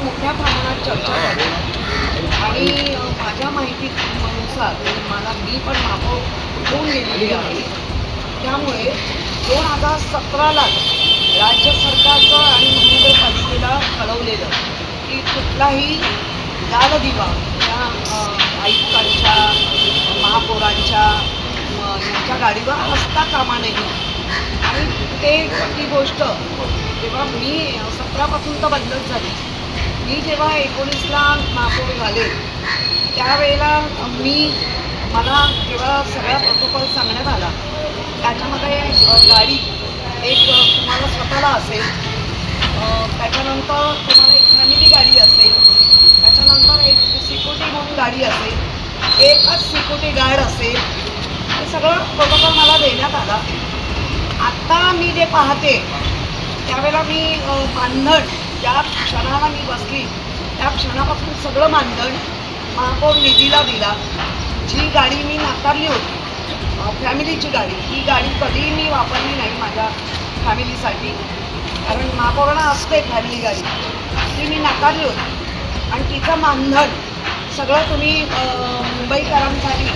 मोठ्या प्रमाणात चर्चा झाली आणि माझ्या माहितीनुसार मी पण महापौर होऊन गेलेली आहे. त्यामुळे 2017लाच राज्य सरकारचं आणि महानगरपालिकेला कळवलेलं की कुठलाही लाल दिवा या आयुक्तांच्या महापौरांच्या यांच्या गाडीवर असता कामा नये. आणि ती गोष्ट जेव्हा मी 17पासून तर बंदच झाली. मी जेव्हा 19ला महापौर झाले त्यावेळेला मला जेव्हा सगळा प्रोटोकॉल सांगण्यात आला त्याच्यामध्ये गाडी एक तुम्हाला स्वतःला असेल, त्याच्यानंतर तुम्हाला एक फॅमिली गाडी असेल, त्याच्यानंतर एक सिक्युरिटी म्हणून गाडी असेल, एकच सिक्युरिटी गार्ड असेल. हे सगळं प्रोटोकॉल मला देण्यात आला. आत्ता मी जे पाहते त्यावेळेला मी मानधन ज्या क्षणाला मी बसली त्या क्षणापासून सगळं मानधन महापौर निधीला दिला. जी गाडी मी नाकारली होती फॅमिलीची गाडी, ही गाडी कधीही मी वापरली नाही माझ्या फॅमिलीसाठी, कारण महापौरांना असते फॅमिली गाडी, ती मी नाकारली होती. आणि तिचं मानधन सगळं तुम्ही मुंबईकरांसाठी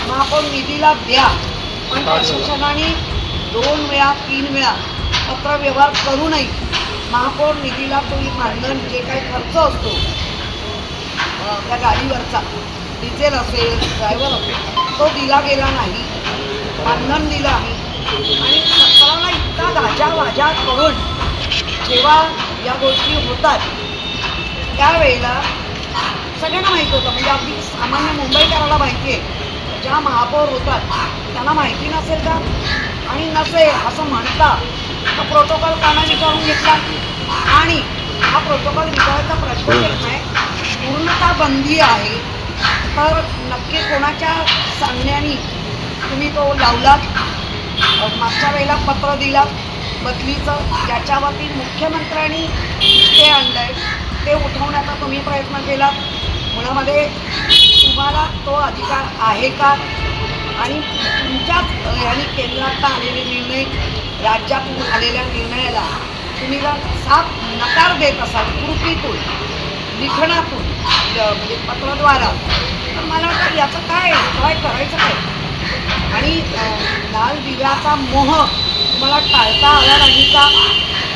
महापौर निधीला द्या. पण प्रशासनाने 2 वेळा 3 वेळा पत्रव्यवहार करूनही महापौर निधीला तुम्ही मानधन जे काही खर्च असतो त्या गाडीवरचा, डिझेल असेल, ड्रायव्हर असेल, तो दिला गेला नाही. मानधन दिलं आहे. आणि सरकारला इतका गाजावाजा करून जेव्हा या गोष्टी होतात त्यावेळेला सगळ्यांना माहीत होतं, म्हणजे अगदी सामान्य मुंबईकराला माहिती आहे. ज्या महापौर होतात त्यांना माहिती नसेल का? आणि नसेल असं म्हणता तर प्रोटोकॉल काना विचारून घेतला. आणि हा प्रोटोकॉल विचारायचा प्रश्न येत नाही. पूर्णतः बंदी आहे. तर नक्की कोणाच्या सांगण्याने तुम्ही तो लावलात? मागच्या वेळेला पत्र दिलात बदलीचं, ज्याच्यावरती मुख्यमंत्र्यांनी ते आणलं आहे, ते उठवण्याचा तुम्ही प्रयत्न केलात. मुळामध्ये तुम्हाला तो अधिकार आहे का? आणि तुमच्याच यांनी केंद्रात आलेले निर्णय, राज्यातून आलेल्या निर्णयाला तुम्ही जर साफ नकार देत असाल कृतीतून, लिखाणातून, म्हणजे पत्राद्वारा, तर मला वाटतं याचं काय करायचं काय? आणि लाल दिव्याचा मोह तुम्हाला टाळता आला नाही का?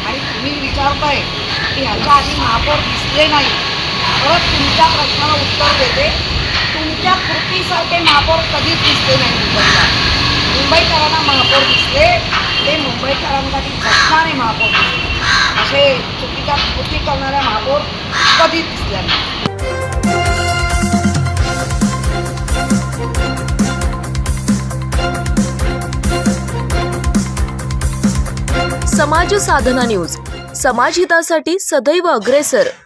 आणि तुम्ही विचारताय की ह्याच्या आधी महापौर दिसले नाही. परत तुमच्या प्रश्नाला उत्तर देते, तुमच्या कृतीसारखे महापौर कधीच दिसले नाही मुंबईला. मुंबईकरांना महापौर दिसले ते मुंबईकरांसाठी झटणारे महापौर दिसले. असे चुकीच्या कृती करणाऱ्या महापौर कधीच दिसल्या नाही. समाज साधना न्यूज, समाजहितासाठी सदैव अग्रेसर.